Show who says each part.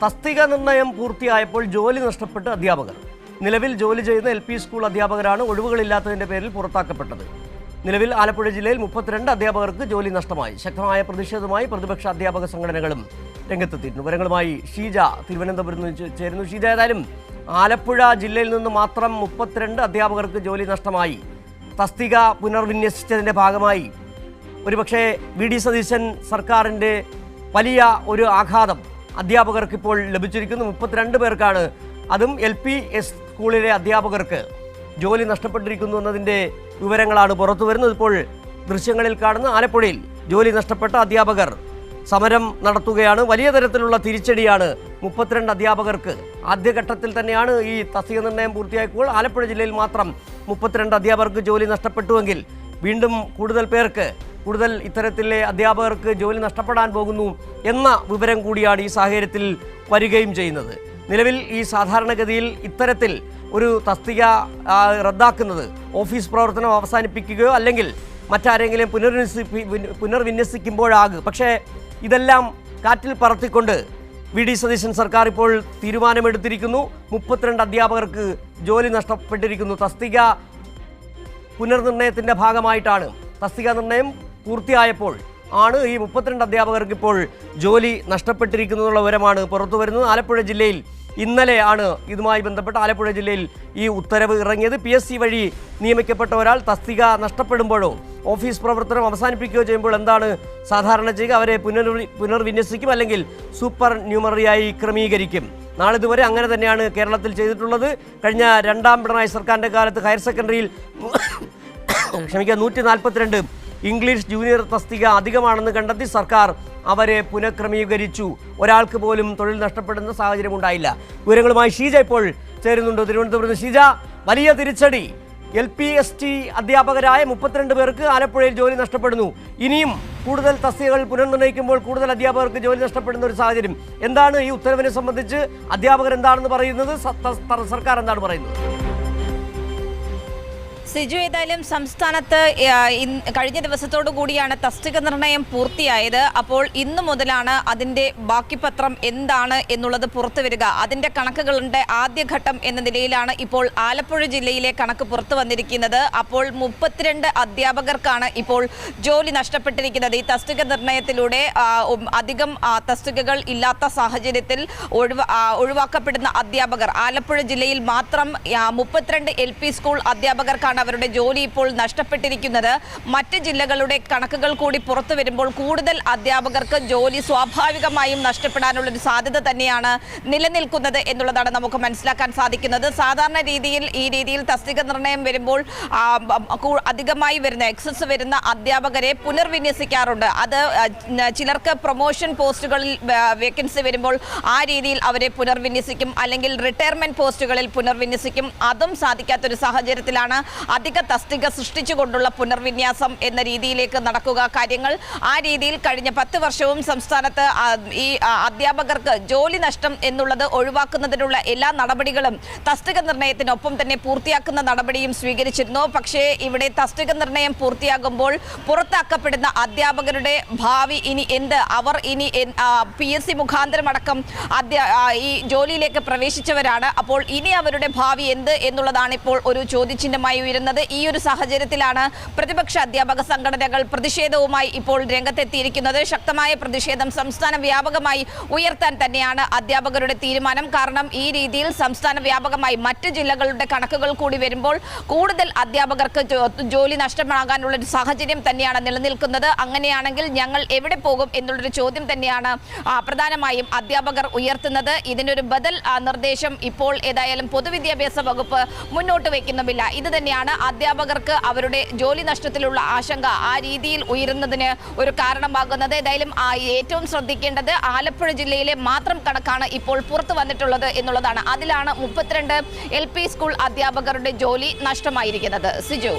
Speaker 1: തസ്തിക നിർണയം പൂർത്തിയായപ്പോൾ ജോലി നഷ്ടപ്പെട്ട് അധ്യാപകർ. നിലവിൽ ജോലി ചെയ്യുന്ന LP സ്കൂൾ അധ്യാപകരാണ് ഒഴിവുകളില്ലാത്തതിന്റെ പേരിൽ പുറത്താക്കപ്പെട്ടത്. നിലവിൽ ആലപ്പുഴ ജില്ലയിൽ 32 അധ്യാപകർക്ക് ജോലി നഷ്ടമായി. ശക്തമായ പ്രതിഷേധവുമായി പ്രതിപക്ഷ അധ്യാപക സംഘടനകളും രംഗത്തെത്തിയിരുന്നു. വിവരങ്ങളുമായി ഷീജ തിരുവനന്തപുരത്ത് നിന്ന് ചേരുന്നു. ഷീജ, ഏതായാലും ആലപ്പുഴ ജില്ലയിൽ നിന്ന് മാത്രം 32 അധ്യാപകർക്ക് ജോലി നഷ്ടമായി. തസ്തിക പുനർവിന്യസിച്ചതിന്റെ ഭാഗമായി ഒരുപക്ഷെ VD സതീശൻ സർക്കാരിൻ്റെ വലിയ ഒരു ആഘാതം അധ്യാപകർക്ക് ഇപ്പോൾ ലഭിച്ചിരിക്കുന്നു. 32 പേർക്കാണ്, അതും LP സ്കൂളിലെ അധ്യാപകർക്ക് ജോലി നഷ്ടപ്പെട്ടിരിക്കുന്നു എന്നതിൻ്റെ വിവരങ്ങളാണ് പുറത്തു വരുന്നത്. ഇപ്പോൾ ദൃശ്യങ്ങളിൽ കാണുന്ന ആലപ്പുഴയിൽ ജോലി നഷ്ടപ്പെട്ട അധ്യാപകർ സമരം നടത്തുകയാണ്. വലിയ തരത്തിലുള്ള തിരിച്ചടിയാണ് 32 അധ്യാപകർക്ക്. ആദ്യഘട്ടത്തിൽ തന്നെയാണ് ഈ തസ്തിക നിർണയം പൂർത്തിയായപ്പോൾ ആലപ്പുഴ ജില്ലയിൽ മാത്രം 32 അധ്യാപകർക്ക് ജോലി നഷ്ടപ്പെട്ടുവെങ്കിൽ വീണ്ടും കൂടുതൽ ഇത്തരത്തിലെ അധ്യാപകർക്ക് ജോലി നഷ്ടപ്പെടാൻ പോകുന്നു എന്ന വിവരം കൂടിയാണ് ഈ സാഹചര്യത്തിൽ വരികയും ചെയ്യുന്നത്. നിലവിൽ ഈ സാധാരണഗതിയിൽ ഇത്തരത്തിൽ ഒരു തസ്തിക റദ്ദാക്കുന്നത് ഓഫീസ് പ്രവർത്തനം അവസാനിപ്പിക്കുകയോ അല്ലെങ്കിൽ മറ്റാരെങ്കിലും പുനർവിന്യസിക്കുമ്പോഴാകും. പക്ഷേ ഇതെല്ലാം കാറ്റിൽ പറത്തിക്കൊണ്ട് VD സതീശൻ സർക്കാർ ഇപ്പോൾ തീരുമാനമെടുത്തിരിക്കുന്നു. 32 അധ്യാപകർക്ക് ജോലി നഷ്ടപ്പെട്ടിരിക്കുന്നു. തസ്തിക പുനർനിർണയത്തിൻ്റെ ഭാഗമായിട്ടാണ്, തസ്തിക നിർണയം പൂർത്തിയായപ്പോൾ ആണ് ഈ 32 അധ്യാപകർക്ക് ഇപ്പോൾ ജോലി നഷ്ടപ്പെട്ടിരിക്കുന്നുള്ള വിവരമാണ് പുറത്തു വരുന്നത്. ആലപ്പുഴ ജില്ലയിൽ ഇന്നലെയാണ് ഇതുമായി ബന്ധപ്പെട്ട് ആലപ്പുഴ ജില്ലയിൽ ഈ ഉത്തരവ് ഇറങ്ങിയത്. PSC വഴി നിയമിക്കപ്പെട്ട ഒരാൾ തസ്തിക നഷ്ടപ്പെടുമ്പോഴോ ഓഫീസ് പ്രവർത്തനം അവസാനിപ്പിക്കുകയോ ചെയ്യുമ്പോൾ എന്താണ് സാധാരണ ചെയ്യുക? അവരെ പുനർവിന്യസിക്കും, അല്ലെങ്കിൽ സൂപ്പർ ന്യൂമറിയായി ക്രമീകരിക്കും. നാളിതുവരെ അങ്ങനെ തന്നെയാണ് കേരളത്തിൽ ചെയ്തിട്ടുള്ളത്. കഴിഞ്ഞ 2ാം പിണറായി സർക്കാരിൻ്റെ കാലത്ത് ഹയർ സെക്കൻഡറിയിൽ 142 ഇംഗ്ലീഷ് ജൂനിയർ തസ്തിക അധികമാണെന്ന് കണ്ടെത്തി സർക്കാർ അവരെ പുനഃക്രമീകരിച്ചു. ഒരാൾക്ക് പോലും തൊഴിൽ നഷ്ടപ്പെടുന്ന സാഹചര്യം ഉണ്ടായില്ല. വിവരങ്ങളുമായി ഷീജ ഇപ്പോൾ ചേരുന്നുണ്ട് തിരുവനന്തപുരത്ത്. ഷീജ, വലിയ തിരിച്ചടി. LPST അധ്യാപകരായ 32 പേർക്ക് ആലപ്പുഴയിൽ ജോലി നഷ്ടപ്പെടുന്നു. ഇനിയും കൂടുതൽ തസ്തികകൾ പുനർനിർണ്ണയിക്കുമ്പോൾ കൂടുതൽ അധ്യാപകർക്ക് ജോലി നഷ്ടപ്പെടുന്ന ഒരു സാഹചര്യം. എന്താണ് ഈ ഉത്തരവിനെ സംബന്ധിച്ച് അധ്യാപകർ എന്താണെന്ന് പറയുന്നത്, സർക്കാർ എന്താണ് പറയുന്നത്?
Speaker 2: സിജു, ഏതായാലും സംസ്ഥാനത്ത് കഴിഞ്ഞ ദിവസത്തോടു കൂടിയാണ് തസ്തിക നിർണയം പൂർത്തിയായത്. അപ്പോൾ ഇന്നു മുതലാണ് അതിൻ്റെ ബാക്കി പത്രം എന്താണ് എന്നുള്ളത് പുറത്തു വരിക. അതിൻ്റെ കണക്കുകളുടെ ആദ്യഘട്ടം എന്ന നിലയിലാണ് ഇപ്പോൾ ആലപ്പുഴ ജില്ലയിലെ കണക്ക് പുറത്തു വന്നിരിക്കുന്നത്. അപ്പോൾ 32 അധ്യാപകർക്കാണ് ഇപ്പോൾ ജോലി നഷ്ടപ്പെട്ടിരിക്കുന്നത്. ഈ തസ്തിക നിർണയത്തിലൂടെ അധികം തസ്തികകൾ ഇല്ലാത്ത സാഹചര്യത്തിൽ ഒഴിവാക്കപ്പെടുന്ന അധ്യാപകർ ആലപ്പുഴ ജില്ലയിൽ മാത്രം 32 LP സ്കൂൾ അധ്യാപകർക്കാണ് അവരുടെ ജോലി ഇപ്പോൾ നഷ്ടപ്പെട്ടിരിക്കുന്നത്. മറ്റ് ജില്ലകളുടെ കണക്കുകൾ കൂടി പുറത്തു വരുമ്പോൾ കൂടുതൽ അധ്യാപകർക്ക് ജോലി സ്വാഭാവികമായും നഷ്ടപ്പെടാനുള്ളൊരു സാധ്യത തന്നെയാണ് നിലനിൽക്കുന്നത് എന്നുള്ളതാണ് നമുക്ക് മനസ്സിലാക്കാൻ സാധിക്കുന്നത്. സാധാരണ ഈ രീതിയിൽ തസ്തിക നിർണയം വരുമ്പോൾ അധികമായി വരുന്ന എക്സസ് വരുന്ന അധ്യാപകരെ പുനർവിന്യസിക്കാറുണ്ട്. അത് ചിലർക്ക് പ്രൊമോഷൻ പോസ്റ്റുകളിൽ വേക്കൻസി വരുമ്പോൾ ആ രീതിയിൽ അവരെ പുനർവിന്യസിക്കും, അല്ലെങ്കിൽ റിട്ടയർമെന്റ് പോസ്റ്റുകളിൽ പുനർവിന്യസിക്കും. അതും സാധിക്കാത്തൊരു സാഹചര്യത്തിലാണ് അധിക തസ്തിക സൃഷ്ടിച്ചുകൊണ്ടുള്ള പുനർവിന്യാസം എന്ന രീതിയിലേക്ക് നടക്കുക കാര്യങ്ങൾ. ആ രീതിയിൽ കഴിഞ്ഞ 10 വർഷവും സംസ്ഥാനത്ത് ഈ അധ്യാപകർക്ക് ജോലി നഷ്ടം എന്നുള്ളത് ഒഴിവാക്കുന്നതിനുള്ള എല്ലാ നടപടികളും തസ്തിക നിർണയത്തിനൊപ്പം തന്നെ പൂർത്തിയാക്കുന്ന നടപടിയും സ്വീകരിച്ചിരുന്നു. പക്ഷേ ഇവിടെ തസ്തിക നിർണയം പൂർത്തിയാകുമ്പോൾ പുറത്താക്കപ്പെടുന്ന അധ്യാപകരുടെ ഭാവി ഇനി എന്ത്? അവർ ഇനി PSC മുഖാന്തരമടക്കം ഈ ജോലിയിലേക്ക് പ്രവേശിച്ചവരാണ്. അപ്പോൾ ഇനി അവരുടെ ഭാവി എന്ത് എന്നുള്ളതാണ് ഇപ്പോൾ ഒരു ചോദ്യചിഹ്നമായി ഉയരുന്നത്. ഈ ഒരു സാഹചര്യത്തിലാണ് പ്രതിപക്ഷ അധ്യാപക സംഘടനകൾ പ്രതിഷേധവുമായി ഇപ്പോൾ രംഗത്തെത്തിയിരിക്കുന്നത്. ശക്തമായ പ്രതിഷേധം സംസ്ഥാന വ്യാപകമായി ഉയർത്താൻ തന്നെയാണ് അധ്യാപകരുടെ തീരുമാനം. കാരണം ഈ രീതിയിൽ സംസ്ഥാന വ്യാപകമായി മറ്റ് ജില്ലകളുടെ കണക്കുകൾ കൂടി വരുമ്പോൾ കൂടുതൽ അധ്യാപകർക്ക് ജോലി നഷ്ടമാകാനുള്ളൊരു സാഹചര്യം തന്നെയാണ് നിലനിൽക്കുന്നത്. അങ്ങനെയാണെങ്കിൽ ഞങ്ങൾ എവിടെ പോകും എന്നുള്ളൊരു ചോദ്യം തന്നെയാണ് പ്രധാനമായും അധ്യാപകർ ഉയർത്തുന്നത്. ഇതിനൊരു ബദൽ നിർദ്ദേശം ഇപ്പോൾ ഏതായാലും പൊതുവിദ്യാഭ്യാസ വകുപ്പ് മുന്നോട്ട് വയ്ക്കുന്നുമില്ല. ഇത് തന്നെയാണ് അധ്യാപകർക്ക് അവരുടെ ജോലി നഷ്ടത്തിലുള്ള ആശങ്ക ആ രീതിയിൽ ഉയരുന്നതിന് ഒരു കാരണമാകുന്നത്. ഏതായാലും ഏറ്റവും ശ്രദ്ധിക്കേണ്ടത് ആലപ്പുഴ ജില്ലയിലെ മാത്രം കണക്കാണ് ഇപ്പോൾ പുറത്തു വന്നിട്ടുള്ളത് എന്നുള്ളതാണ്. അതിലാണ് 32 LP സ്കൂൾ അധ്യാപകരുടെ ജോലി നഷ്ടമായിരിക്കുന്നത്. സിജു.